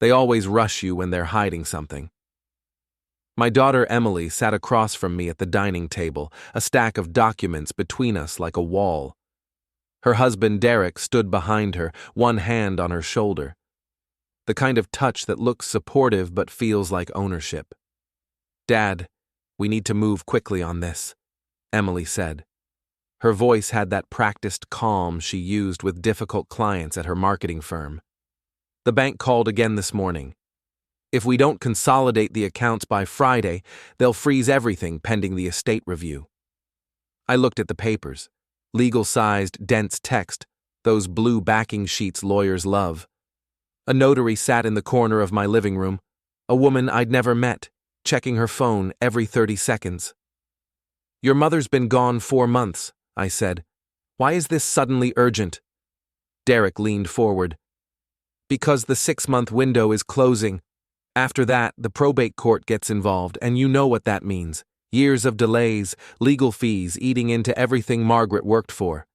They always rush you when they're hiding something. My daughter Emily sat across from me at the dining table, a stack of documents between us like a wall. Her husband Derek stood behind her, one hand on her shoulder. The kind of touch that looks supportive but feels like ownership. "Dad, we need to move quickly on this," Emily said. Her voice had that practiced calm she used with difficult clients at her marketing firm. "The bank called again this morning. If we don't consolidate the accounts by Friday, they'll freeze everything pending the estate review." I looked at the papers. Legal-sized, dense text, those blue backing sheets lawyers love. A notary sat in the corner of my living room, a woman I'd never met, checking her phone every 30 seconds. "Your mother's been gone 4 months," I said. "Why is this suddenly urgent?" Derek leaned forward. "Because the 6-month window is closing. After that, the probate court gets involved, and you know what that means. Years of delays, legal fees eating into everything Margaret worked for."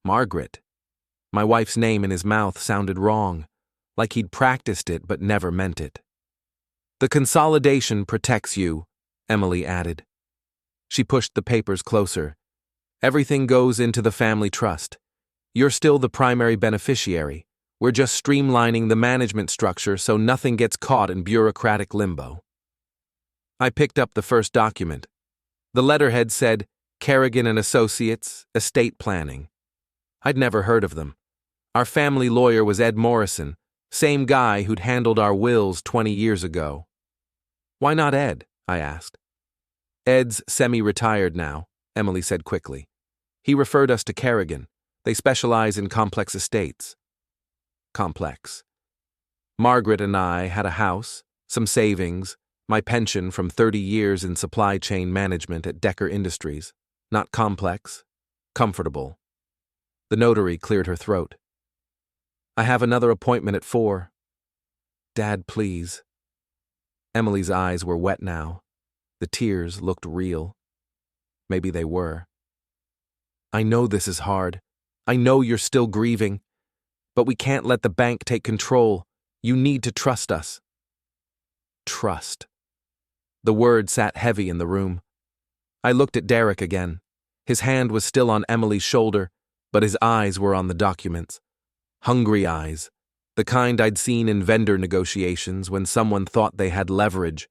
Margaret? My wife's name in his mouth sounded wrong, like he'd practiced it but never meant it. "The consolidation protects you," Emily added. She pushed the papers closer. "Everything goes into the family trust. You're still the primary beneficiary. We're just streamlining the management structure so nothing gets caught in bureaucratic limbo." I picked up the first document. The letterhead said, "Kerrigan and Associates, Estate Planning." I'd never heard of them. Our family lawyer was Ed Morrison, same guy who'd handled our wills 20 years ago. "Why not Ed?" I asked. "Ed's semi-retired now," Emily said quickly. "He referred us to Kerrigan. They specialize in complex estates." Complex. Margaret and I had a house, some savings, my pension from 30 years in supply chain management at Decker Industries. Not complex, comfortable. The notary cleared her throat. "I have another appointment at 4. "Dad, please." Emily's eyes were wet now. The tears looked real. Maybe they were. "I know this is hard. I know you're still grieving. But we can't let the bank take control. You need to trust us." Trust. The word sat heavy in the room. I looked at Derek again. His hand was still on Emily's shoulder, but his eyes were on the documents. Hungry eyes. The kind I'd seen in vendor negotiations when someone thought they had leverage.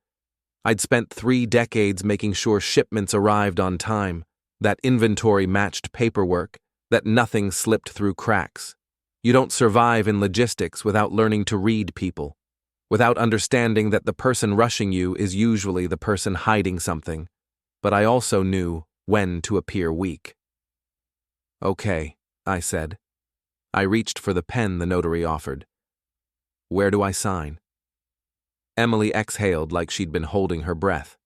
I'd spent 3 decades making sure shipments arrived on time, that inventory matched paperwork, that nothing slipped through cracks. You don't survive in logistics without learning to read people, without understanding that the person rushing you is usually the person hiding something. But I also knew when to appear weak. "Okay," I said. I reached for the pen the notary offered. "Where do I sign?" Emily exhaled like she'd been holding her breath.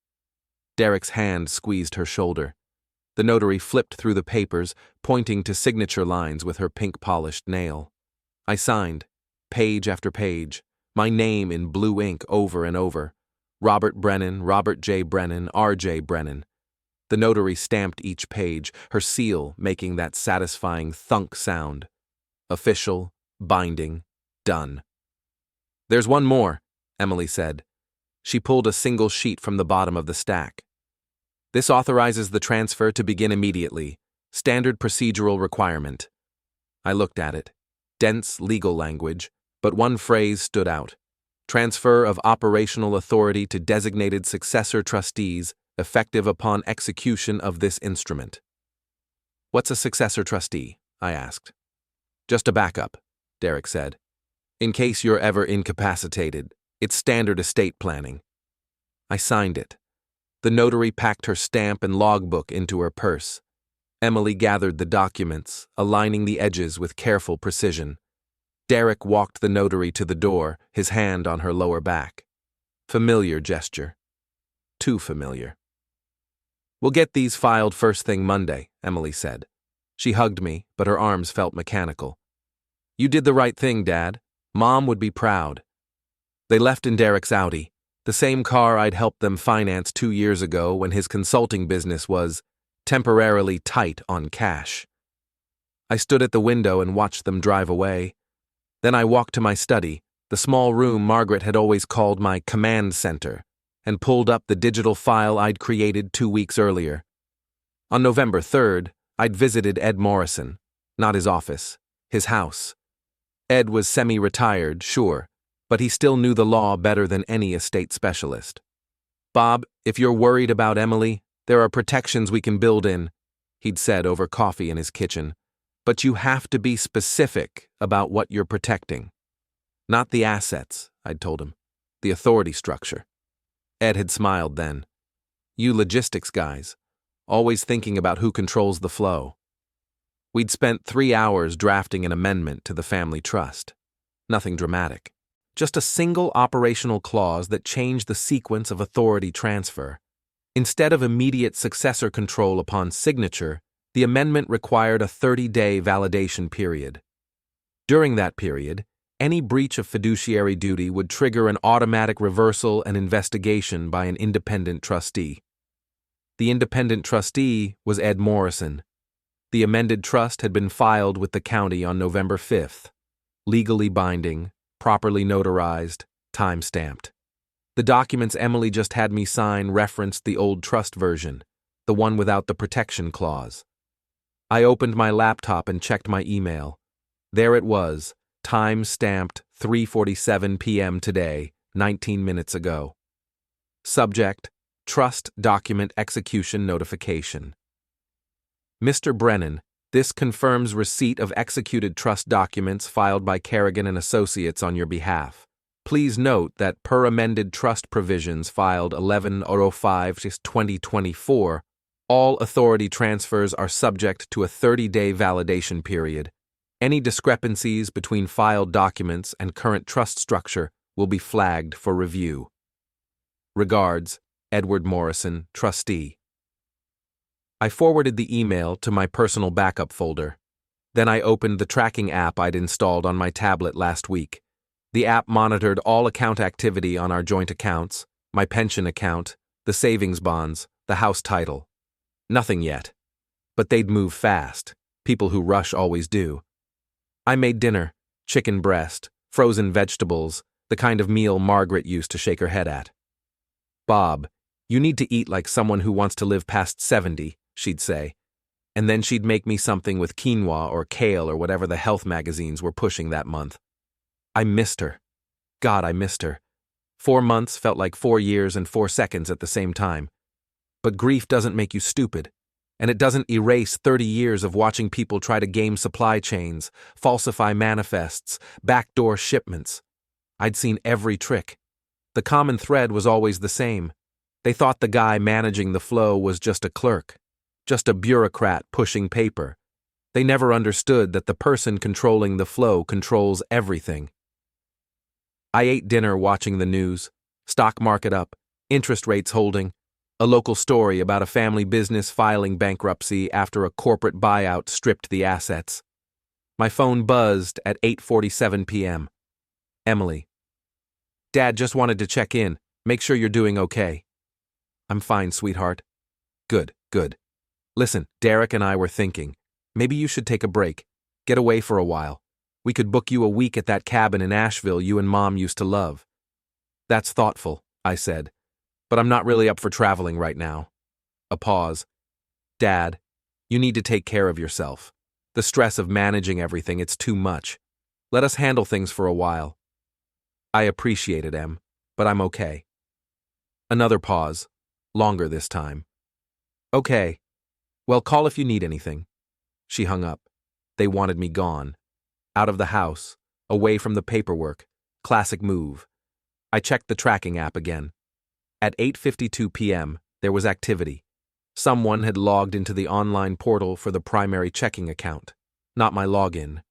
Derek's hand squeezed her shoulder. The notary flipped through the papers, pointing to signature lines with her pink-polished nail. I signed, page after page, my name in blue ink over and over. Robert Brennan, Robert J. Brennan, R.J. Brennan. The notary stamped each page, her seal making that satisfying thunk sound. Official, binding, done. "There's one more," Emily said. She pulled a single sheet from the bottom of the stack. "This authorizes the transfer to begin immediately. Standard procedural requirement." I looked at it. Dense legal language, but one phrase stood out. "Transfer of operational authority to designated successor trustees, effective upon execution of this instrument." "What's a successor trustee?" I asked. "Just a backup," Derek said. "In case you're ever incapacitated. It's standard estate planning." I signed it. The notary packed her stamp and logbook into her purse. Emily gathered the documents, aligning the edges with careful precision. Derek walked the notary to the door, his hand on her lower back. Familiar gesture. Too familiar. "We'll get these filed first thing Monday," Emily said. She hugged me, but her arms felt mechanical. "You did the right thing, Dad. Mom would be proud." They left in Derek's Audi, the same car I'd helped them finance 2 years ago when his consulting business was temporarily tight on cash. I stood at the window and watched them drive away. Then I walked to my study, the small room Margaret had always called my command center, and pulled up the digital file I'd created 2 weeks earlier. On November 3rd, I'd visited Ed Morrison, not his office, his house. Ed was semi-retired, sure, but he still knew the law better than any estate specialist. "Bob, if you're worried about Emily, there are protections we can build in," he'd said over coffee in his kitchen. "But you have to be specific about what you're protecting." "Not the assets," I'd told him. "The authority structure." Ed had smiled then. "You logistics guys, always thinking about who controls the flow." We'd spent 3 hours drafting an amendment to the family trust. Nothing dramatic. Just a single operational clause that changed the sequence of authority transfer. Instead of immediate successor control upon signature, the amendment required a 30-day validation period. During that period, any breach of fiduciary duty would trigger an automatic reversal and investigation by an independent trustee. The independent trustee was Ed Morrison. The amended trust had been filed with the county on November 5th. Legally binding, properly notarized, time-stamped. The documents Emily just had me sign referenced the old trust version, the one without the protection clause. I opened my laptop and checked my email. There it was, time-stamped 3:47 p.m. today, 19 minutes ago. Subject: Trust Document Execution Notification. Mr. Brennan, this confirms receipt of executed trust documents filed by Kerrigan and Associates on your behalf. Please note that per amended trust provisions filed 11/05/2024, all authority transfers are subject to a 30-day validation period. Any discrepancies between filed documents and current trust structure will be flagged for review. Regards, Edward Morrison, Trustee. I forwarded the email to my personal backup folder. Then I opened the tracking app I'd installed on my tablet last week. The app monitored all account activity on our joint accounts, my pension account, the savings bonds, the house title. Nothing yet. But they'd move fast. People who rush always do. I made dinner, chicken breast, frozen vegetables, the kind of meal Margaret used to shake her head at. "Bob, you need to eat like someone who wants to live past 70, she'd say. And then she'd make me something with quinoa or kale or whatever the health magazines were pushing that month. I missed her. God, I missed her. 4 months felt like 4 years and 4 seconds at the same time. But grief doesn't make you stupid. And it doesn't erase 30 years of watching people try to game supply chains, falsify manifests, backdoor shipments. I'd seen every trick. The common thread was always the same. They thought the guy managing the flow was just a clerk, just a bureaucrat pushing paper. They never understood that the person controlling the flow controls everything. I ate dinner watching the news, stock market up, interest rates holding, a local story about a family business filing bankruptcy after a corporate buyout stripped the assets. My phone buzzed at 8:47 p.m. Emily. "Dad just wanted to check in, make sure you're doing okay." "I'm fine, sweetheart." Good. "Listen, Derek and I were thinking, maybe you should take a break, get away for a while. We could book you a week at that cabin in Asheville you and Mom used to love." "That's thoughtful," I said, "but I'm not really up for traveling right now." A pause. "Dad, you need to take care of yourself. The stress of managing everything, it's too much. Let us handle things for a while." "I appreciate it, Em, but I'm okay." Another pause, longer this time. "Okay. Well, call if you need anything." She hung up. They wanted me gone. Out of the house, away from the paperwork. Classic move. I checked the tracking app again. At 8:52 p.m., there was activity. Someone had logged into the online portal for the primary checking account, not my login.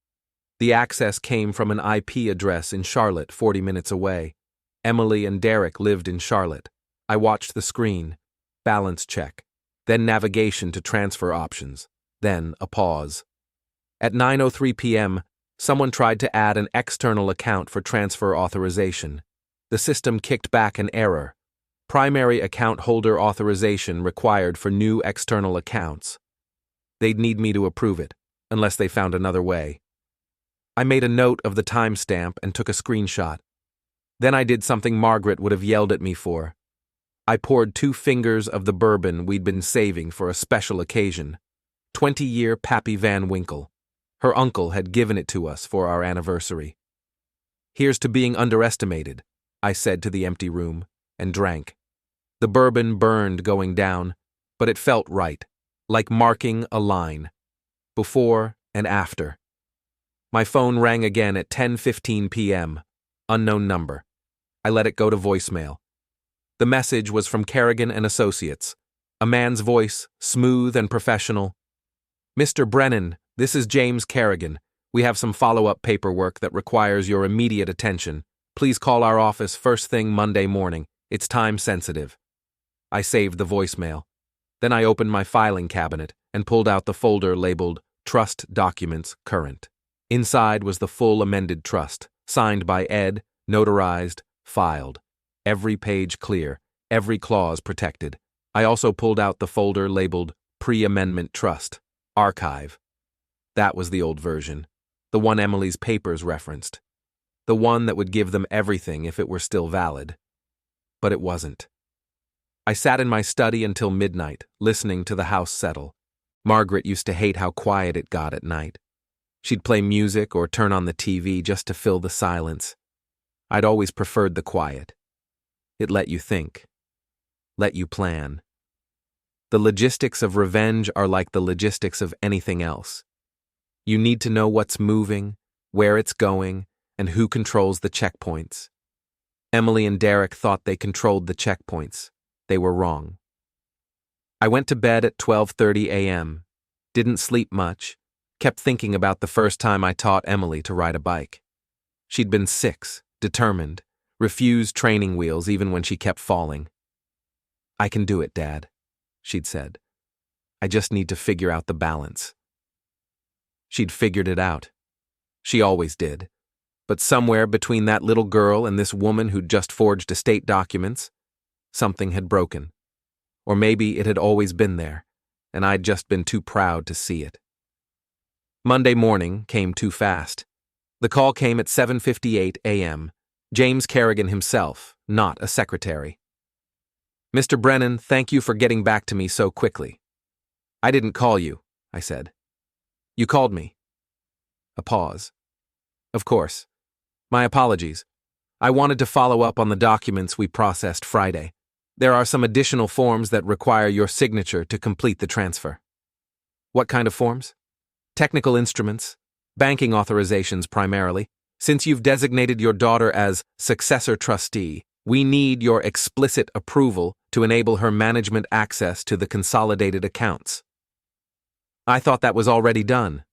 The access came from an IP address in Charlotte, 40 minutes away. Emily and Derek lived in Charlotte. I watched the screen. Balance check. Then navigation to transfer options. Then a pause. At 9:03 p.m., someone tried to add an external account for transfer authorization. The system kicked back an error. Primary account holder authorization required for new external accounts. They'd need me to approve it, unless they found another way. I made a note of the timestamp and took a screenshot. Then I did something Margaret would have yelled at me for. I poured 2 fingers of the bourbon we'd been saving for a special occasion. 20-year Pappy Van Winkle. Her uncle had given it to us for our anniversary. "Here's to being underestimated," I said to the empty room, and drank. The bourbon burned going down, but it felt right, like marking a line. Before and after. My phone rang again at 10:15 p.m. Unknown number. I let it go to voicemail. The message was from Kerrigan and Associates. A man's voice, smooth and professional. "Mr. Brennan, this is James Kerrigan. We have some follow-up paperwork that requires your immediate attention. Please call our office first thing Monday morning. It's time sensitive." I saved the voicemail. Then I opened my filing cabinet and pulled out the folder labeled Trust Documents Current. Inside was the full amended trust, signed by Ed, notarized, filed. Every page clear, every clause protected. I also pulled out the folder labeled Pre-Amendment Trust, Archive. That was the old version, the one Emily's papers referenced, the one that would give them everything if it were still valid. But it wasn't. I sat in my study until midnight, listening to the house settle. Margaret used to hate how quiet it got at night. She'd play music or turn on the TV just to fill the silence. I'd always preferred the quiet. It let you think, let you plan. The logistics of revenge are like the logistics of anything else. You need to know what's moving, where it's going, and who controls the checkpoints. Emily and Derek thought they controlled the checkpoints. They were wrong. I went to bed at 12:30 a.m., didn't sleep much, kept thinking about the first time I taught Emily to ride a bike. She'd been 6, determined, refused training wheels even when she kept falling. "I can do it, Dad," she'd said. "I just need to figure out the balance." She'd figured it out. She always did. But somewhere between that little girl and this woman who'd just forged estate documents, something had broken. Or maybe it had always been there, and I'd just been too proud to see it. Monday morning came too fast. The call came at 7:58 a.m. James Kerrigan himself, not a secretary. "Mr. Brennan, thank you for getting back to me so quickly." "I didn't call you," I said. "You called me." A pause. "Of course. My apologies. I wanted to follow up on the documents we processed Friday. There are some additional forms that require your signature to complete the transfer." "What kind of forms?" "Technical instruments, banking authorizations primarily. Since you've designated your daughter as successor trustee, we need your explicit approval to enable her management access to the consolidated accounts." "I thought that was already done."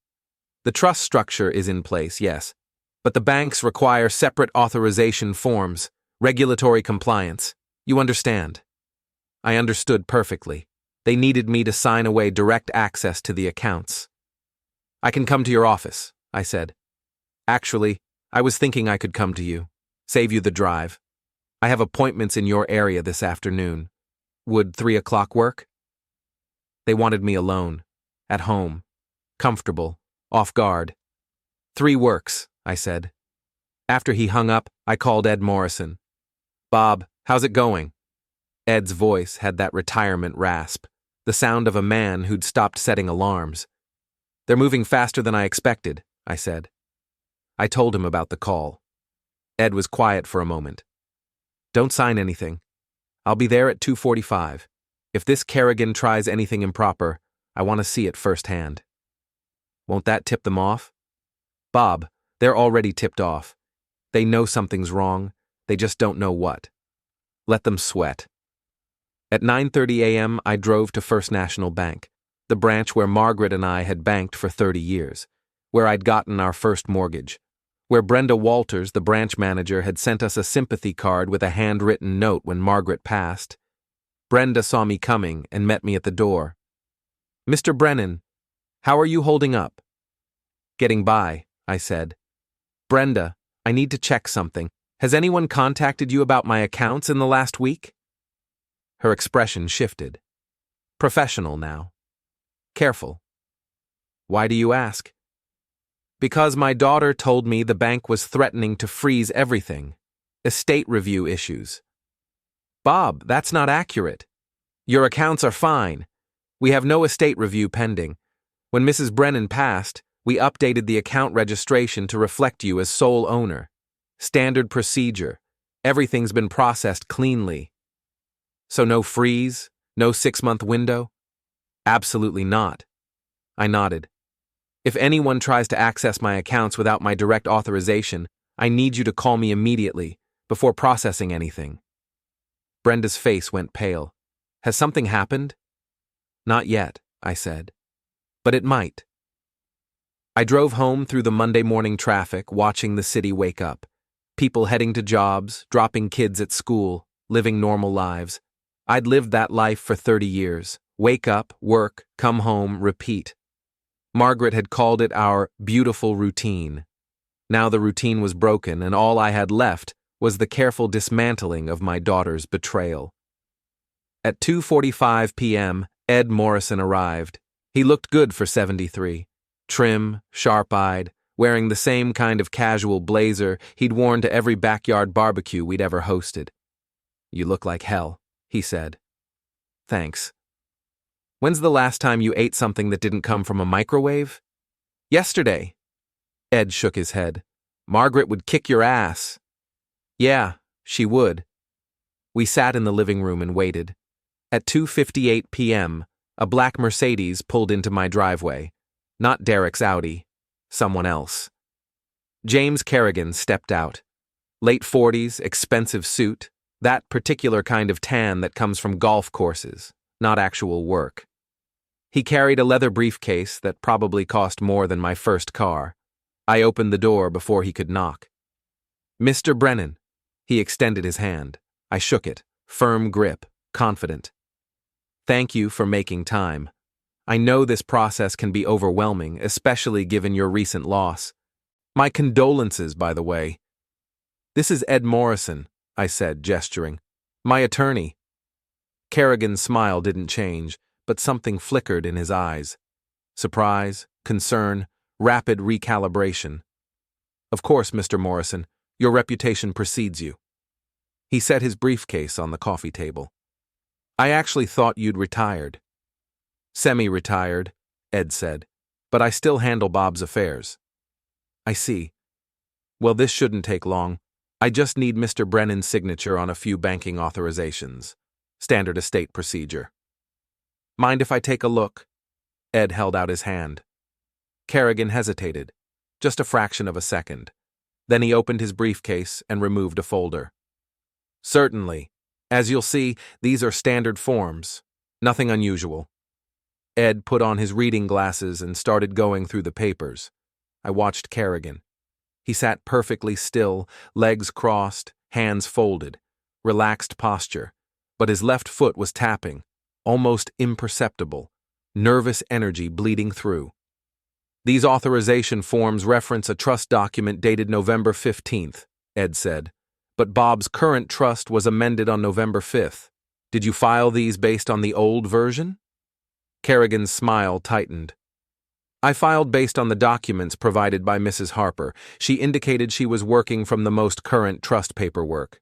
"The trust structure is in place, yes, but the banks require separate authorization forms, regulatory compliance. You understand?" I understood perfectly. They needed me to sign away direct access to the accounts. "I can come to your office," I said. "Actually, I was thinking I could come to you. Save you the drive. I have appointments in your area this afternoon. Would 3 o'clock work?" They wanted me alone, at home, comfortable, off guard. "3 works," I said. After he hung up, I called Ed Morrison. "Bob, how's it going?" Ed's voice had that retirement rasp, the sound of a man who'd stopped setting alarms. "They're moving faster than I expected," I said. I told him about the call. Ed was quiet for a moment. "Don't sign anything. I'll be there at 2:45. If this Kerrigan tries anything improper, I want to see it firsthand." "Won't that tip them off?" "Bob, they're already tipped off. They know something's wrong, they just don't know what. Let them sweat." At 9:30 a.m., I drove to First National Bank, the branch where Margaret and I had banked for 30 years, where I'd gotten our first mortgage, where Brenda Walters, the branch manager, had sent us a sympathy card with a handwritten note when Margaret passed. Brenda saw me coming and met me at the door. "Mr. Brennan, how are you holding up?" "Getting by," I said. "Brenda, I need to check something. Has anyone contacted you about my accounts in the last week?" Her expression shifted. Professional now. Careful. "Why do you ask?" "Because my daughter told me the bank was threatening to freeze everything." Estate review issues. Bob, that's not accurate. Your accounts are fine. We have no estate review pending. When Mrs. Brennan passed, we updated the account registration to reflect you as sole owner. Standard procedure. Everything's been processed cleanly. So no freeze? No 6-month window? Absolutely not. I nodded. If anyone tries to access my accounts without my direct authorization, I need you to call me immediately, before processing anything. Brenda's face went pale. Has something happened? Not yet, I said. But it might. I drove home through the Monday morning traffic, watching the city wake up. People heading to jobs, dropping kids at school, living normal lives. I'd lived that life for 30 years. Wake up, work, come home, repeat. Margaret had called it our beautiful routine. Now the routine was broken, and all I had left was the careful dismantling of my daughter's betrayal. At 2:45 p.m., Ed Morrison arrived. He looked good for 73. Trim, sharp-eyed, wearing the same kind of casual blazer he'd worn to every backyard barbecue we'd ever hosted. You look like hell, he said. Thanks. When's the last time you ate something that didn't come from a microwave? Yesterday. Ed shook his head. Margaret would kick your ass. Yeah, she would. We sat in the living room and waited. At 2:58 p.m., a black Mercedes pulled into my driveway. Not Derek's Audi. Someone else. James Kerrigan stepped out. Late 40s, expensive suit. That particular kind of tan that comes from golf courses, not actual work. He carried a leather briefcase that probably cost more than my first car. I opened the door before he could knock. Mr. Brennan. He extended his hand. I shook it, firm grip, confident. Thank you for making time. I know this process can be overwhelming, especially given your recent loss. My condolences, by the way. This is Ed Morrison, I said, gesturing. My attorney. Kerrigan's smile didn't change, but something flickered in his eyes. Surprise, concern, rapid recalibration. Of course, Mr. Morrison, your reputation precedes you. He set his briefcase on the coffee table. I actually thought you'd retired. Semi-retired, Ed said, but I still handle Bob's affairs. I see. Well, this shouldn't take long. I just need Mr. Brennan's signature on a few banking authorizations. Standard estate procedure. Mind if I take a look? Ed held out his hand. Kerrigan hesitated, just a fraction of a second. Then he opened his briefcase and removed a folder. Certainly. As you'll see, these are standard forms. Nothing unusual. Ed put on his reading glasses and started going through the papers. I watched Kerrigan. He sat perfectly still, legs crossed, hands folded, relaxed posture, but his left foot was tapping, almost imperceptible, nervous energy bleeding through. These authorization forms reference a trust document dated November 15th, Ed said, but Bob's current trust was amended on November 5th. Did you file these based on the old version? Kerrigan's smile tightened. I filed based on the documents provided by Mrs. Harper. She indicated she was working from the most current trust paperwork.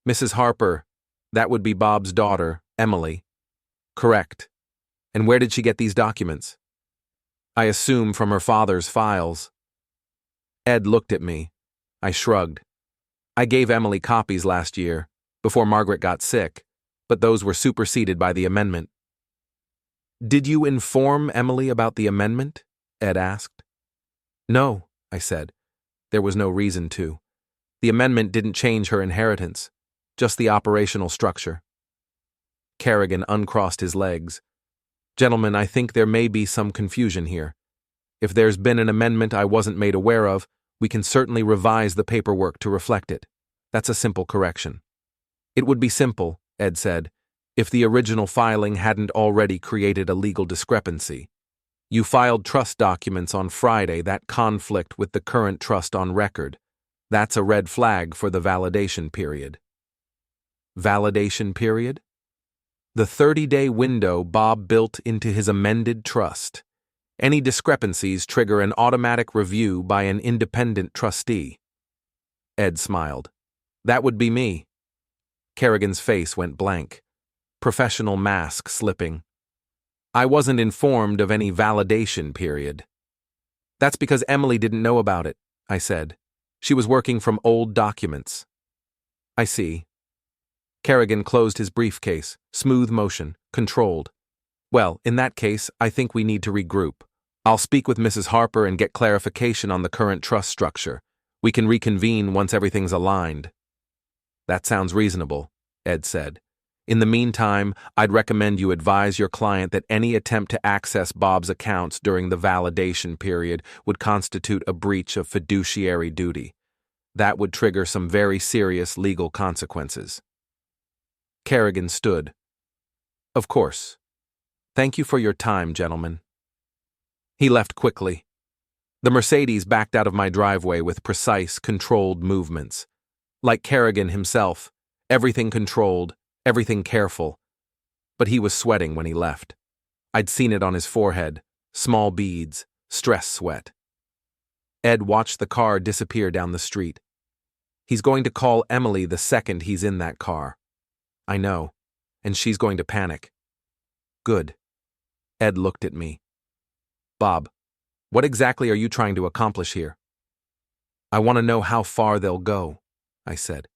Mrs. Harper, that would be Bob's daughter, Emily. Correct. And where did she get these documents? I assume from her father's files. Ed looked at me. I shrugged. I gave Emily copies last year, before Margaret got sick, but those were superseded by the amendment. Did you inform Emily about the amendment? Ed asked. No, I said. There was no reason to. The amendment didn't change her inheritance, just the operational structure. Kerrigan uncrossed his legs. Gentlemen, I think there may be some confusion here. If there's been an amendment I wasn't made aware of, we can certainly revise the paperwork to reflect it. That's a simple correction. It would be simple, Ed said, if the original filing hadn't already created a legal discrepancy. You filed trust documents on Friday that conflict with the current trust on record. That's a red flag for the validation period. Validation period? The 30-day window Bob built into his amended trust. Any discrepancies trigger an automatic review by an independent trustee. Ed smiled. That would be me. Kerrigan's face went blank. Professional mask slipping. I wasn't informed of any validation period. That's because Emily didn't know about it, I said. She was working from old documents. I see. Kerrigan closed his briefcase, smooth motion, controlled. Well, in that case, I think we need to regroup. I'll speak with Mrs. Harper and get clarification on the current trust structure. We can reconvene once everything's aligned. That sounds reasonable, Ed said. In the meantime, I'd recommend you advise your client that any attempt to access Bob's accounts during the validation period would constitute a breach of fiduciary duty. That would trigger some very serious legal consequences. Kerrigan stood. Of course. Thank you for your time, gentlemen. He left quickly. The Mercedes backed out of my driveway with precise, controlled movements. Like Kerrigan himself, everything controlled, everything careful. But he was sweating when he left. I'd seen it on his forehead, small beads, stress sweat. Ed watched the car disappear down the street. He's going to call Emily the second he's in that car. I know, and she's going to panic. Good. Ed looked at me. Bob, what exactly are you trying to accomplish here? I want to know how far they'll go, I said.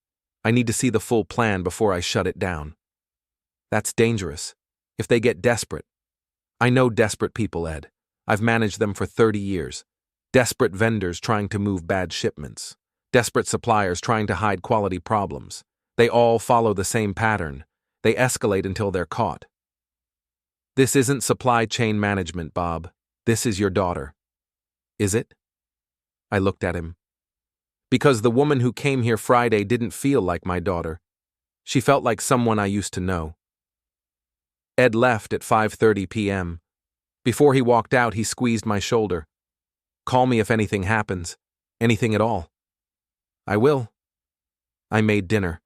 I need to see the full plan before I shut it down. That's dangerous. If they get desperate. I know desperate people, Ed. I've managed them for 30 years. Desperate vendors trying to move bad shipments. Desperate suppliers trying to hide quality problems. They all follow the same pattern. They escalate until they're caught. This isn't supply chain management, Bob. This is your daughter. Is it? I looked at him. Because the woman who came here Friday didn't feel like my daughter. She felt like someone I used to know. Ed left at 5:30 p.m. Before he walked out, he squeezed my shoulder. Call me if anything happens. Anything at all. I will. I made dinner.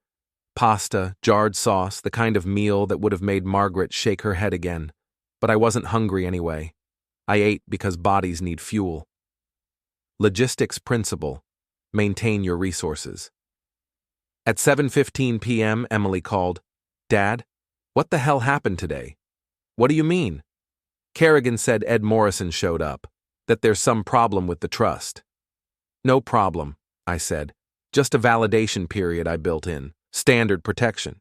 Pasta, jarred sauce, the kind of meal that would have made Margaret shake her head again. But I wasn't hungry anyway. I ate because bodies need fuel. Logistics principle. Maintain your resources. At 7:15 p.m., Emily called. Dad, what the hell happened today? What do you mean? Kerrigan said Ed Morrison showed up, that there's some problem with the trust. No problem, I said. Just a validation period I built in. Standard protection.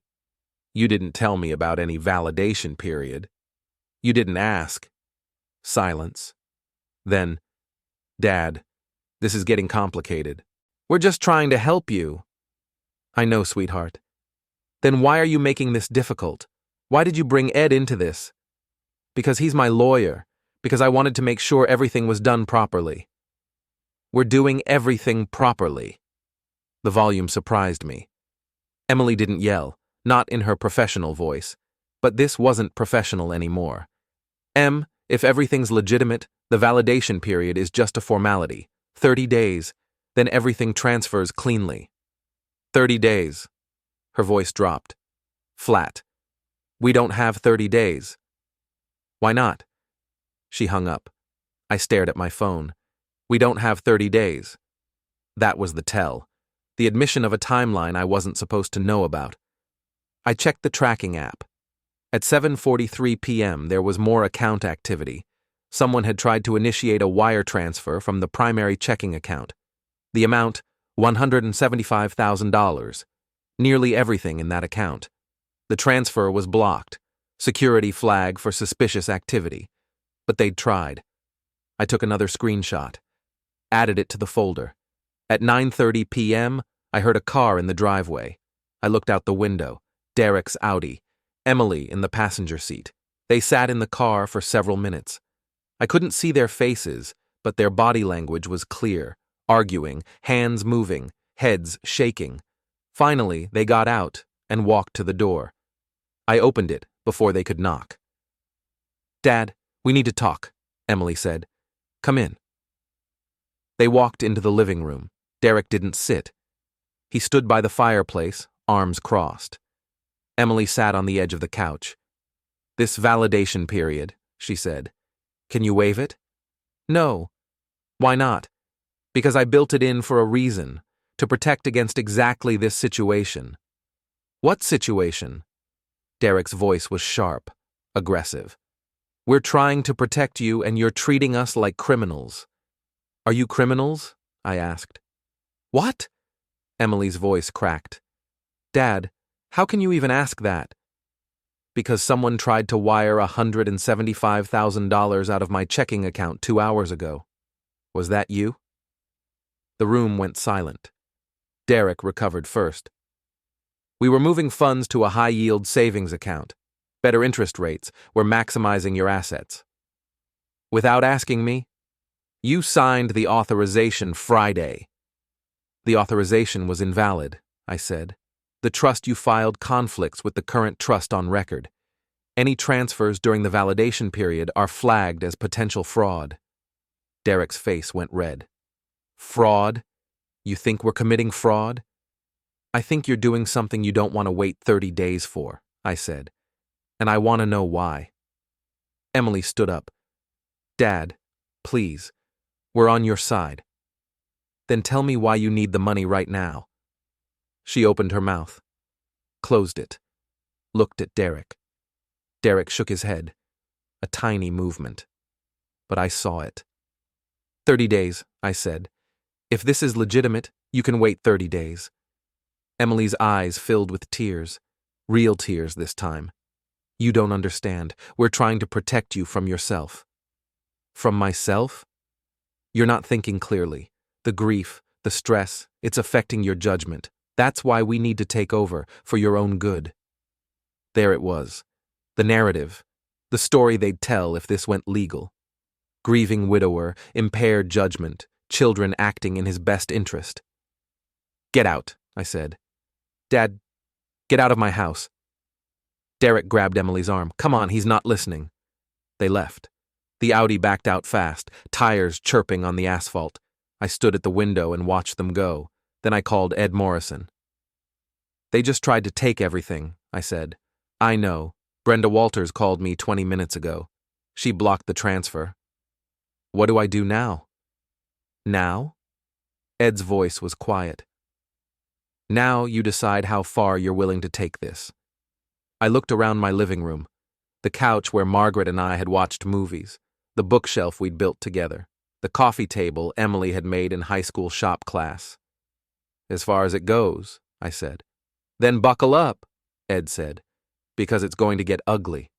You didn't tell me about any validation period. You didn't ask. Silence. Then, Dad, this is getting complicated. We're just trying to help you. I know, sweetheart. Then why are you making this difficult? Why did you bring Ed into this? Because he's my lawyer. Because I wanted to make sure everything was done properly. We're doing everything properly. The volume surprised me. Emily didn't yell, not in her professional voice. But this wasn't professional anymore. If everything's legitimate, the validation period is just a formality. 30 days. Then everything transfers cleanly. 30 days. Her voice dropped. Flat. We don't have 30 days. Why not? She hung up. I stared at my phone. We don't have 30 days. That was the tell. The admission of a timeline I wasn't supposed to know about. I checked the tracking app. At 7:43 p.m., there was more account activity. Someone had tried to initiate a wire transfer from the primary checking account. The amount, $175,000. Nearly everything in that account. The transfer was blocked. Security flag for suspicious activity. But they'd tried. I took another screenshot. Added it to the folder. At 9:30 p.m., I heard a car in the driveway. I looked out the window. Derek's Audi. Emily in the passenger seat. They sat in the car for several minutes. I couldn't see their faces, but their body language was clear. Arguing, hands moving, heads shaking. Finally, they got out and walked to the door. I opened it before they could knock. Dad, we need to talk, Emily said. Come in. They walked into the living room. Derek didn't sit. He stood by the fireplace, arms crossed. Emily sat on the edge of the couch. This validation period, she said. Can you waive it? No. Why not? Because I built it in for a reason, to protect against exactly this situation. What situation? Derek's voice was sharp, aggressive. We're trying to protect you and you're treating us like criminals. Are you criminals? I asked. What? Emily's voice cracked. Dad, how can you even ask that? Because someone tried to wire $175,000 out of my checking account 2 hours ago. Was that you? The room went silent. Derek recovered first. We were moving funds to a high-yield savings account. Better interest rates. We're maximizing your assets. Without asking me? You signed the authorization Friday. The authorization was invalid, I said. The trust you filed conflicts with the current trust on record. Any transfers during the validation period are flagged as potential fraud. Derek's face went red. Fraud? You think we're committing fraud? I think you're doing something you don't want to wait 30 days for, I said. And I want to know why. Emily stood up. Dad, please. We're on your side. Then tell me why you need the money right now. She opened her mouth, closed it, looked at Derek. Derek shook his head, a tiny movement. But I saw it. 30 days, I said. If this is legitimate, you can wait 30 days. Emily's eyes filled with tears, real tears this time. You don't understand. We're trying to protect you from yourself. From myself? You're not thinking clearly. The grief, the stress, it's affecting your judgment. That's why we need to take over, for your own good. There it was. The narrative. The story they'd tell if this went legal. Grieving widower, impaired judgment, children acting in his best interest. Get out, I said. Dad, get out of my house. Derek grabbed Emily's arm. Come on, he's not listening. They left. The Audi backed out fast, tires chirping on the asphalt. I stood at the window and watched them go. Then I called Ed Morrison. They just tried to take everything, I said. I know. Brenda Walters called me 20 minutes ago. She blocked the transfer. What do I do now? Now? Ed's voice was quiet. Now you decide how far you're willing to take this. I looked around my living room, the couch where Margaret and I had watched movies, the bookshelf we'd built together, the coffee table Emily had made in high school shop class. As far as it goes, I said. Then buckle up, Ed said, because it's going to get ugly.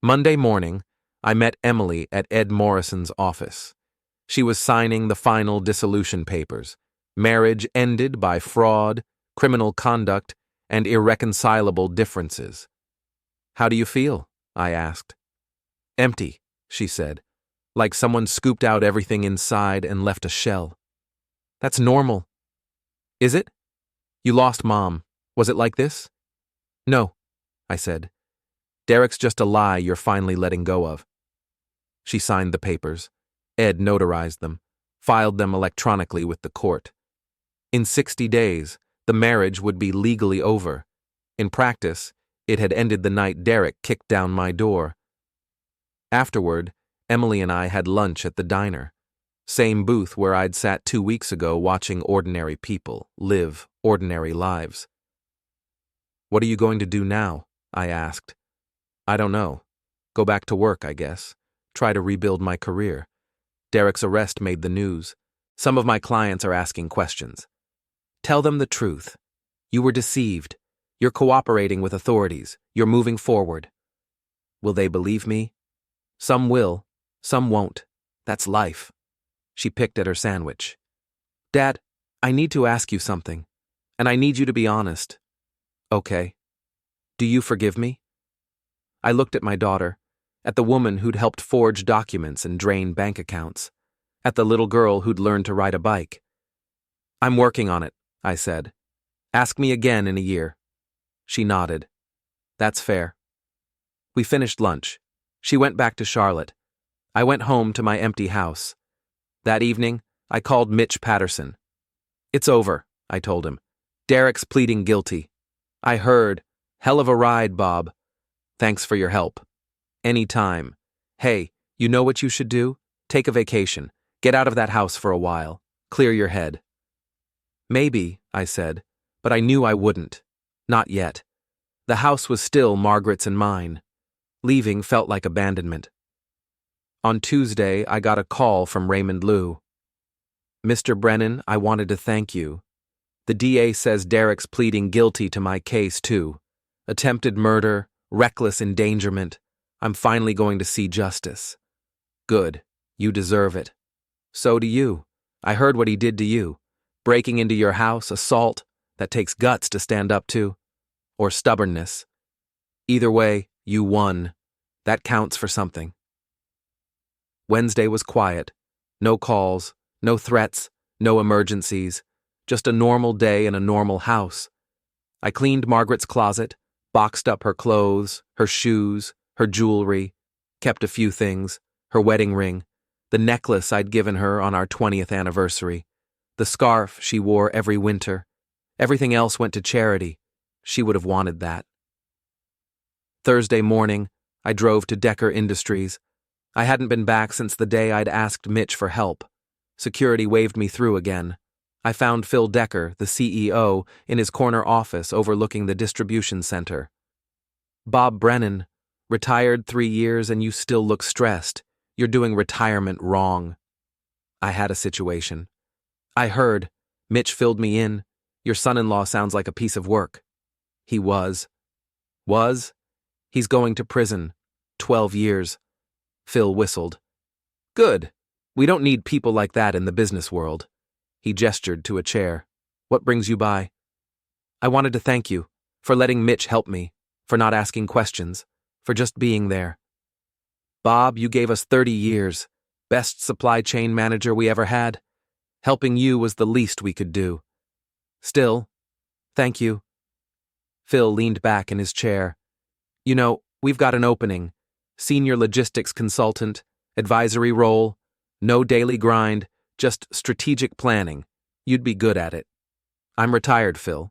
Monday morning, I met Emily at Ed Morrison's office. She was signing the final dissolution papers, marriage ended by fraud, criminal conduct, and irreconcilable differences. How do you feel? I asked. Empty, she said, like someone scooped out everything inside and left a shell. That's normal. Is it? You lost Mom. Was it like this? No, I said. Derek's just a lie you're finally letting go of. She signed the papers. Ed notarized them, filed them electronically with the court. In 60 days, the marriage would be legally over. In practice, it had ended the night Derek kicked down my door. Afterward, Emily and I had lunch at the diner, same booth where I'd sat 2 weeks ago watching ordinary people live ordinary lives. What are you going to do now? I asked. I don't know. Go back to work, I guess. Try to rebuild my career. Derek's arrest made the news. Some of my clients are asking questions. Tell them the truth. You were deceived. You're cooperating with authorities. You're moving forward. Will they believe me? Some will. Some won't. That's life. She picked at her sandwich. Dad, I need to ask you something, and I need you to be honest. Okay. Do you forgive me? I looked at my daughter, at the woman who'd helped forge documents and drain bank accounts, at the little girl who'd learned to ride a bike. I'm working on it, I said. Ask me again in a year. She nodded. That's fair. We finished lunch. She went back to Charlotte. I went home to my empty house. That evening, I called Mitch Patterson. It's over, I told him. Derek's pleading guilty. I heard. Hell of a ride, Bob. Thanks for your help. Any time. Hey, you know what you should do? Take a vacation. Get out of that house for a while. Clear your head. Maybe, I said, but I knew I wouldn't. Not yet. The house was still Margaret's and mine. Leaving felt like abandonment. On Tuesday, I got a call from Raymond Liu. Mr. Brennan, I wanted to thank you. The DA says Derek's pleading guilty to my case, too. Attempted murder, reckless endangerment. I'm finally going to see justice. Good. You deserve it. So do you. I heard what he did to you. Breaking into your house, assault, that takes guts to stand up to. Or stubbornness. Either way, you won. That counts for something. Wednesday was quiet. No calls, no threats, no emergencies. Just a normal day in a normal house. I cleaned Margaret's closet, boxed up her clothes, her shoes, her jewelry, kept a few things, her wedding ring, the necklace I'd given her on our 20th anniversary, the scarf she wore every winter. Everything else went to charity. She would have wanted that. Thursday morning, I drove to Decker Industries. I hadn't been back since the day I'd asked Mitch for help. Security waved me through again. I found Phil Decker, the CEO, in his corner office overlooking the distribution center. Bob Brennan, retired 3 years and you still look stressed. You're doing retirement wrong. I had a situation. I heard. Mitch filled me in. Your son-in-law sounds like a piece of work. He was. Was? He's going to prison. 12 years. Phil whistled. Good. We don't need people like that in the business world. He gestured to a chair. What brings you by? I wanted to thank you for letting Mitch help me, for not asking questions, for just being there. Bob, you gave us 30 years. Best supply chain manager we ever had. Helping you was the least we could do. Still, thank you. Phil leaned back in his chair. You know, we've got an opening. Senior logistics consultant, advisory role, no daily grind, just strategic planning. You'd be good at it. I'm retired, Phil.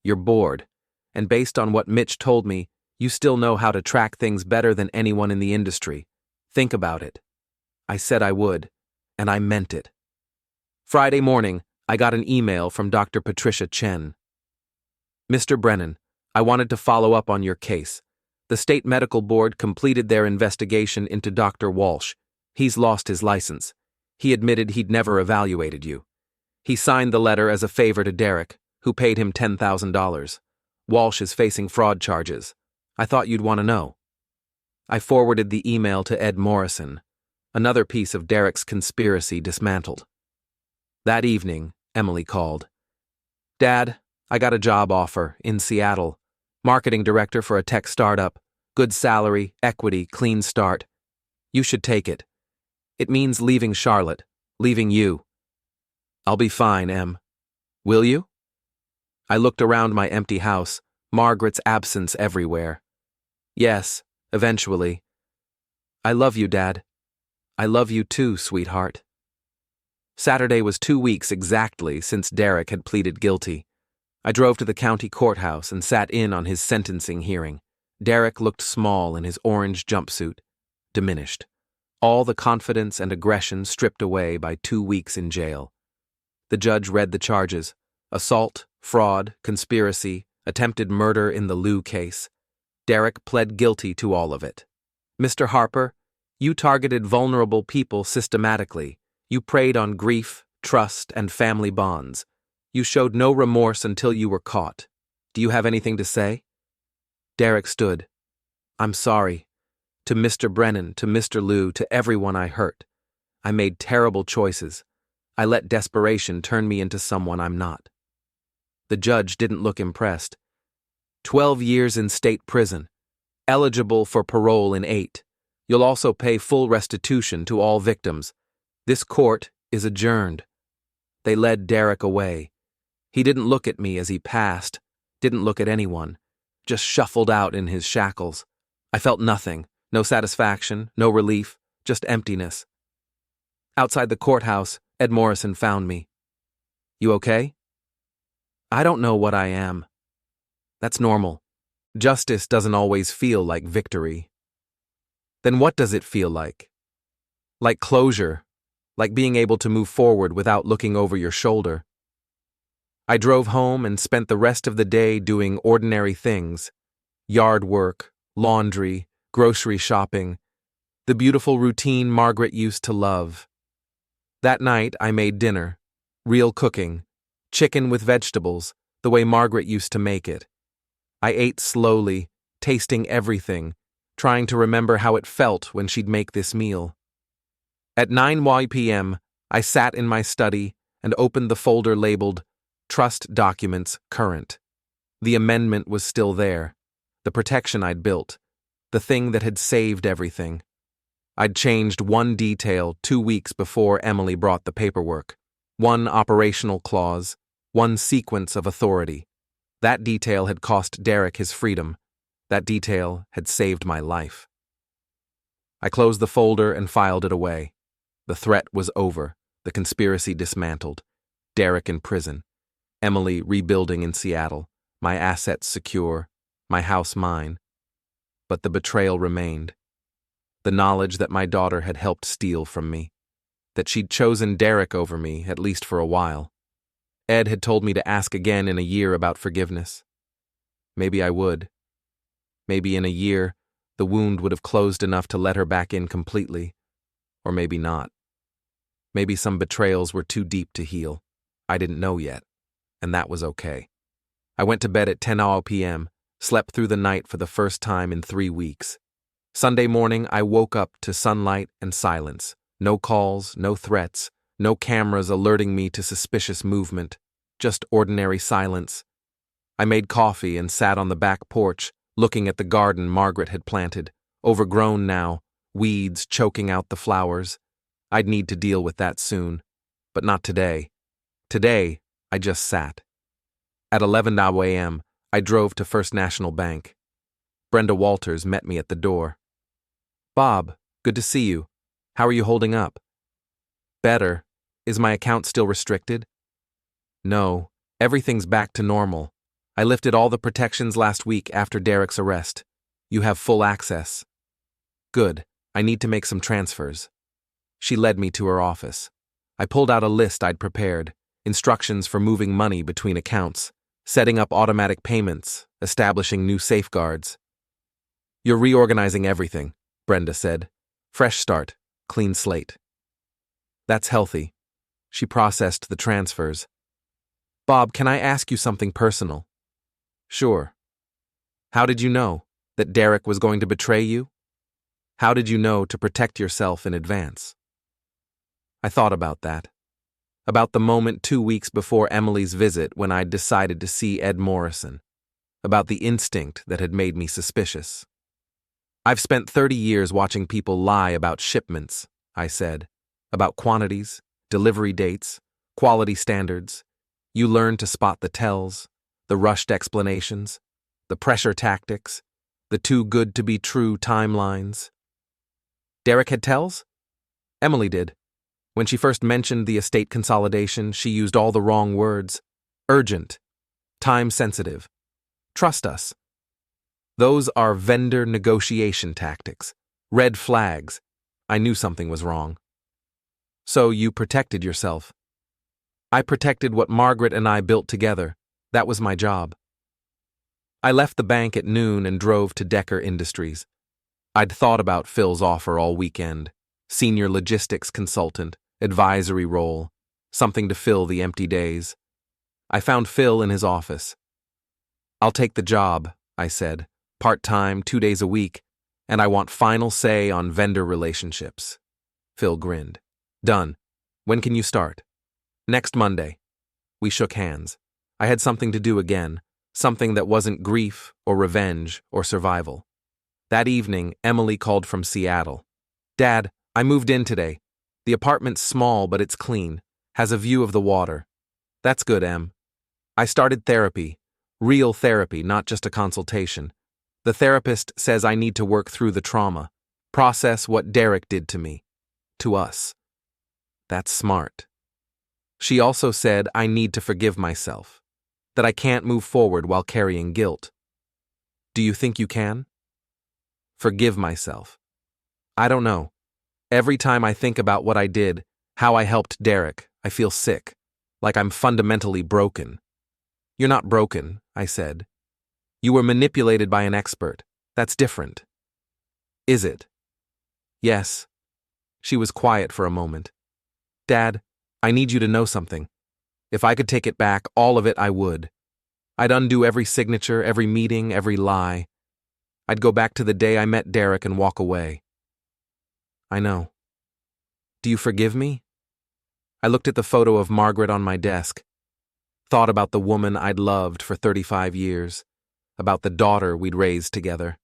You're bored. And based on what Mitch told me, you still know how to track things better than anyone in the industry. Think about it. I said I would, and I meant it. Friday morning, I got an email from Dr. Patricia Chen. Mr. Brennan, I wanted to follow up on your case. The State Medical Board completed their investigation into Dr. Walsh. He's lost his license. He admitted he'd never evaluated you. He signed the letter as a favor to Derek, who paid him $10,000. Walsh is facing fraud charges. I thought you'd want to know. I forwarded the email to Ed Morrison. Another piece of Derek's conspiracy dismantled. That evening, Emily called. Dad, I got a job offer in Seattle. Marketing director for a tech startup. Good salary, equity, clean start. You should take it. It means leaving Charlotte, leaving you. I'll be fine, Em. Will you? I looked around my empty house, Margaret's absence everywhere. Yes, eventually. I love you, Dad. I love you too, sweetheart. Saturday was 2 weeks exactly since Derek had pleaded guilty. I drove to the county courthouse and sat in on his sentencing hearing. Derek looked small in his orange jumpsuit, diminished. All the confidence and aggression stripped away by 2 weeks in jail. The judge read the charges: assault, fraud, conspiracy, attempted murder in the Liu case. Derek pled guilty to all of it. Mr. Harper, you targeted vulnerable people systematically. You preyed on grief, trust, and family bonds. You showed no remorse until you were caught. Do you have anything to say? Derek stood. I'm sorry. To Mr. Brennan, to Mr. Liu, to everyone I hurt. I made terrible choices. I let desperation turn me into someone I'm not. The judge didn't look impressed. 12 years in state prison. Eligible for parole in 8. You'll also pay full restitution to all victims. This court is adjourned. They led Derek away. He didn't look at me as he passed, didn't look at anyone, just shuffled out in his shackles. I felt nothing, no satisfaction, no relief, just emptiness. Outside the courthouse, Ed Morrison found me. You okay? I don't know what I am. That's normal. Justice doesn't always feel like victory. Then what does it feel like? Like closure, like being able to move forward without looking over your shoulder. I drove home and spent the rest of the day doing ordinary things: yard work, laundry, grocery shopping, the beautiful routine Margaret used to love. That night, I made dinner, real cooking, chicken with vegetables, the way Margaret used to make it. I ate slowly, tasting everything, trying to remember how it felt when she'd make this meal. At 9 p.m., I sat in my study and opened the folder labeled Trust Documents Current. The amendment was still there, the protection I'd built, the thing that had saved everything. I'd changed one detail 2 weeks before Emily brought the paperwork, one operational clause, one sequence of authority. That detail had cost Derek his freedom. That detail had saved my life. I closed the folder and filed it away. The threat was over, the conspiracy dismantled, Derek in prison, Emily rebuilding in Seattle, my assets secure, my house mine. But the betrayal remained. The knowledge that my daughter had helped steal from me, that she'd chosen Derek over me, at least for a while. Ed had told me to ask again in a year about forgiveness. Maybe I would. Maybe in a year, the wound would have closed enough to let her back in completely. Or maybe not. Maybe some betrayals were too deep to heal. I didn't know yet, and that was okay. I went to bed at 10 p.m., slept through the night for the first time in 3 weeks. Sunday morning, I woke up to sunlight and silence. No calls, no threats, no cameras alerting me to suspicious movement, just ordinary silence. I made coffee and sat on the back porch, looking at the garden Margaret had planted, overgrown now, weeds choking out the flowers. I'd need to deal with that soon, but not today. Today, I just sat. At 11 a.m., I drove to First National Bank. Brenda Walters met me at the door. "Bob, good to see you. How are you holding up?" "Better. Is my account still restricted?" "No, everything's back to normal. I lifted all the protections last week after Derek's arrest. You have full access." "Good. I need to make some transfers." She led me to her office. I pulled out a list I'd prepared, instructions for moving money between accounts, setting up automatic payments, establishing new safeguards. "You're reorganizing everything," Brenda said. "Fresh start, clean slate." "That's healthy." She processed the transfers. "Bob, can I ask you something personal?" "Sure." "How did you know that Derek was going to betray you? How did you know to protect yourself in advance?" I thought about that. About the moment 2 weeks before Emily's visit when I'd decided to see Ed Morrison. About the instinct that had made me suspicious. "I've spent 30 years watching people lie about shipments," I said. "About quantities, delivery dates, quality standards. You learn to spot the tells, the rushed explanations, the pressure tactics, the too good to be true timelines." "Derek had tells?" "Emily did. When she first mentioned the estate consolidation, she used all the wrong words. Urgent. Time sensitive. Trust us. Those are vendor negotiation tactics. Red flags. I knew something was wrong." "So you protected yourself." "I protected what Margaret and I built together. That was my job." I left the bank at noon and drove to Decker Industries. I'd thought about Phil's offer all weekend. Senior logistics consultant, advisory role, something to fill the empty days. I found Phil in his office. "I'll take the job," I said. "Part-time, 2 days a week, and I want final say on vendor relationships." Phil grinned. "Done. When can you start?" "Next Monday." We shook hands. I had something to do again, something that wasn't grief or revenge or survival. That evening, Emily called from Seattle. "Dad, I moved in today. The apartment's small, but it's clean. Has a view of the water." "That's good, Em." I started therapy. Real therapy, not just a consultation. The therapist says I need to work through the trauma, process what Derek did to me, to us. That's smart. She also said I need to forgive myself, that I can't move forward while carrying guilt. Do you think you can? Forgive myself. I don't know. Every time I think about what I did, how I helped Derek, I feel sick, like I'm fundamentally broken. You're not broken, I said. You were manipulated by an expert. That's different. Is it? Yes. She was quiet for a moment. Dad, I need you to know something. If I could take it back, all of it, I would. I'd undo every signature, every meeting, every lie. I'd go back to the day I met Derek and walk away. I know. Do you forgive me? I looked at the photo of Margaret on my desk, thought about the woman I'd loved for 35 years, about the daughter we'd raised together.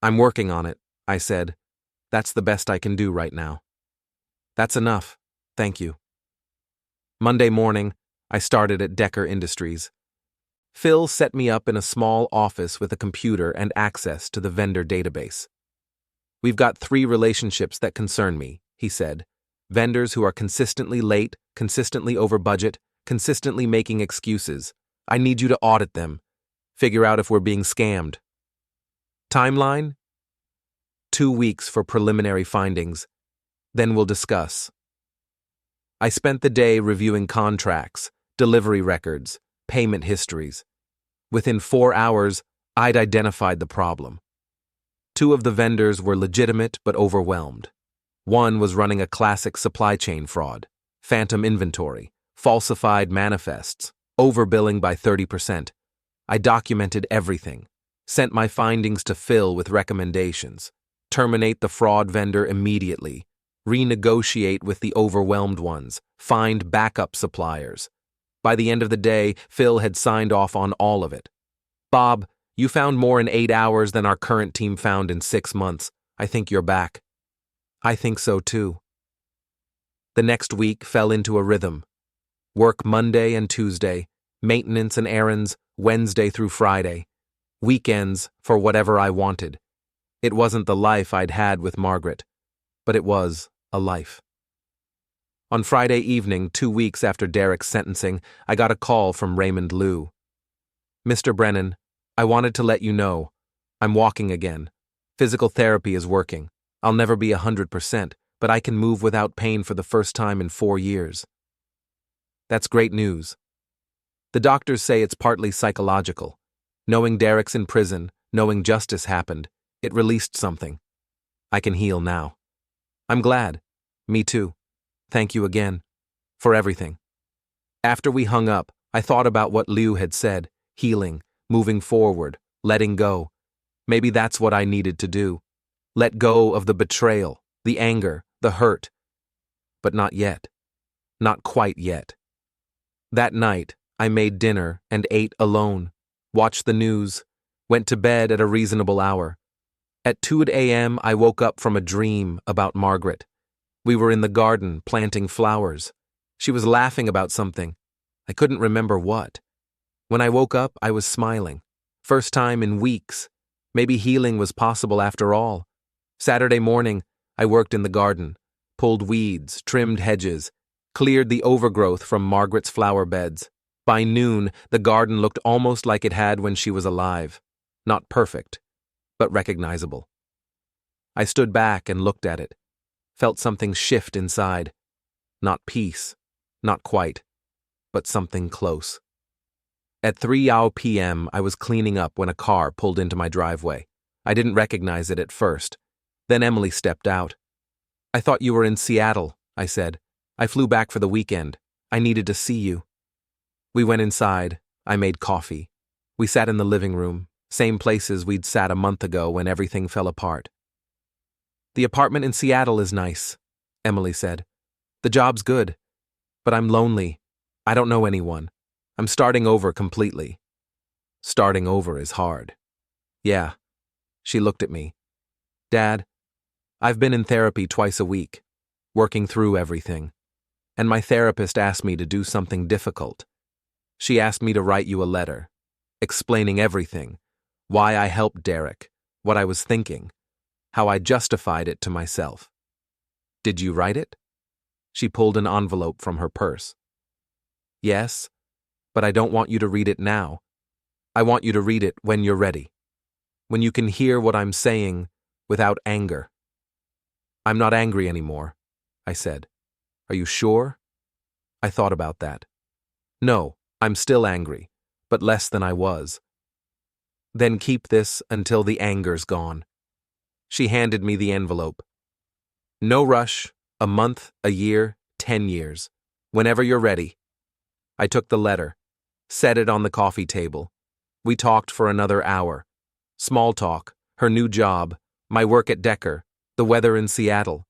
I'm working on it, I said. That's the best I can do right now. That's enough. Thank you. Monday morning, I started at Decker Industries. Phil set me up in a small office with a computer and access to the vendor database. We've got 3 relationships that concern me, he said. Vendors who are consistently late, consistently over budget, consistently making excuses. I need you to audit them. Figure out if we're being scammed. Timeline? 2 weeks for preliminary findings. Then we'll discuss. I spent the day reviewing contracts, delivery records, payment histories. Within 4 hours, I'd identified the problem. 2 of the vendors were legitimate but overwhelmed. One was running a classic supply chain fraud, phantom inventory, falsified manifests, overbilling by 30%. I documented everything, sent my findings to Phil with recommendations. Terminate the fraud vendor immediately, renegotiate with the overwhelmed ones, find backup suppliers. By the end of the day, Phil had signed off on all of it. Bob, you found more in 8 hours than our current team found in 6 months. I think you're back. I think so too. The next week fell into a rhythm. Work Monday and Tuesday, maintenance and errands Wednesday through Friday, weekends for whatever I wanted. It wasn't the life I'd had with Margaret, but it was a life. On Friday evening, 2 weeks after Derek's sentencing, I got a call from Raymond Liu. Mr. Brennan, I wanted to let you know. I'm walking again. Physical therapy is working. I'll never be 100%, but I can move without pain for the first time in 4 years. That's great news. The doctors say it's partly psychological. Knowing Derek's in prison, knowing justice happened, it released something. I can heal now. I'm glad. Me too. Thank you again. For everything. After we hung up, I thought about what Liu had said, healing, moving forward, letting go. Maybe that's what I needed to do. Let go of the betrayal, the anger, the hurt. But not yet. Not quite yet. That night, I made dinner and ate alone, watched the news, went to bed at a reasonable hour. At 2 a.m., I woke up from a dream about Margaret. We were in the garden planting flowers. She was laughing about something. I couldn't remember what. When I woke up, I was smiling. First time in weeks. Maybe healing was possible after all. Saturday morning, I worked in the garden, pulled weeds, trimmed hedges, cleared the overgrowth from Margaret's flower beds. By noon, the garden looked almost like it had when she was alive. Not perfect, but recognizable. I stood back and looked at it, felt something shift inside. Not peace, not quite, but something close. At 3 p.m., I was cleaning up when a car pulled into my driveway. I didn't recognize it at first. Then Emily stepped out. I thought you were in Seattle, I said. I flew back for the weekend. I needed to see you. We went inside. I made coffee. We sat in the living room, same places we'd sat a month ago when everything fell apart. The apartment in Seattle is nice, Emily said. The job's good, but I'm lonely. I don't know anyone. I'm starting over completely. Starting over is hard. Yeah. She looked at me. Dad, I've been in therapy twice a week, working through everything. And my therapist asked me to do something difficult. She asked me to write you a letter, explaining everything, why I helped Derek, what I was thinking, how I justified it to myself. Did you write it? She pulled an envelope from her purse. Yes, but I don't want you to read it now. I want you to read it when you're ready. When you can hear what I'm saying without anger. I'm not angry anymore, I said. Are you sure? I thought about that. No, I'm still angry, but less than I was. Then keep this until the anger's gone. She handed me the envelope. No rush, a month, a year, 10 years. Whenever you're ready. I took the letter, set it on the coffee table. We talked for another hour. Small talk, her new job, my work at Decker, the weather in Seattle.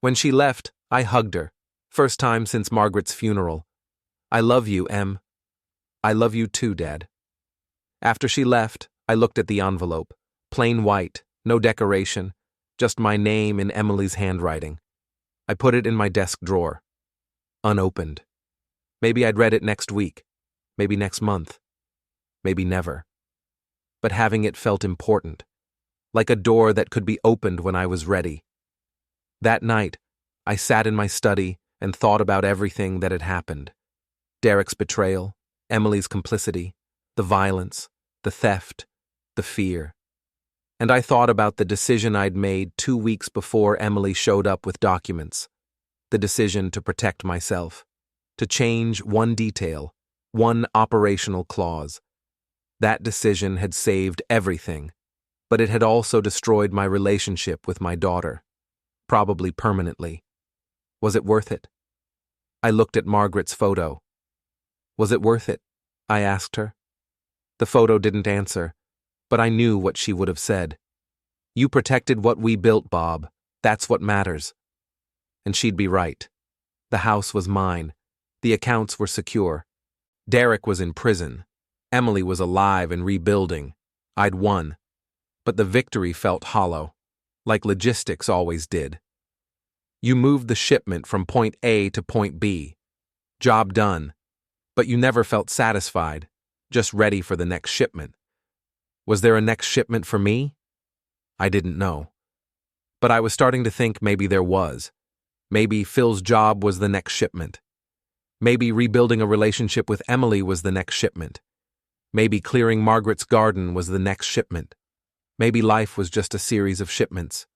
When she left, I hugged her. First time since Margaret's funeral. I love you, Em. I love you too, Dad. After she left, I looked at the envelope. Plain white, no decoration, just my name in Emily's handwriting. I put it in my desk drawer. Unopened. Maybe I'd read it next week. Maybe next month. Maybe never. But having it felt important. Like a door that could be opened when I was ready. That night, I sat in my study and thought about everything that had happened. Derek's betrayal, Emily's complicity, the violence, the theft, the fear. And I thought about the decision I'd made 2 weeks before Emily showed up with documents. The decision to protect myself. To change one detail, one operational clause. That decision had saved everything, but it had also destroyed my relationship with my daughter. Probably permanently. Was it worth it? I looked at Margaret's photo. Was it worth it? I asked her. The photo didn't answer, but I knew what she would have said. You protected what we built, Bob. That's what matters. And she'd be right. The house was mine. The accounts were secure. Derek was in prison. Emily was alive and rebuilding. I'd won. But the victory felt hollow, like logistics always did. You moved the shipment from point A to point B. Job done. But you never felt satisfied, just ready for the next shipment. Was there a next shipment for me? I didn't know. But I was starting to think maybe there was. Maybe Phil's job was the next shipment. Maybe rebuilding a relationship with Emily was the next shipment. Maybe clearing Margaret's garden was the next shipment. Maybe life was just a series of shipments.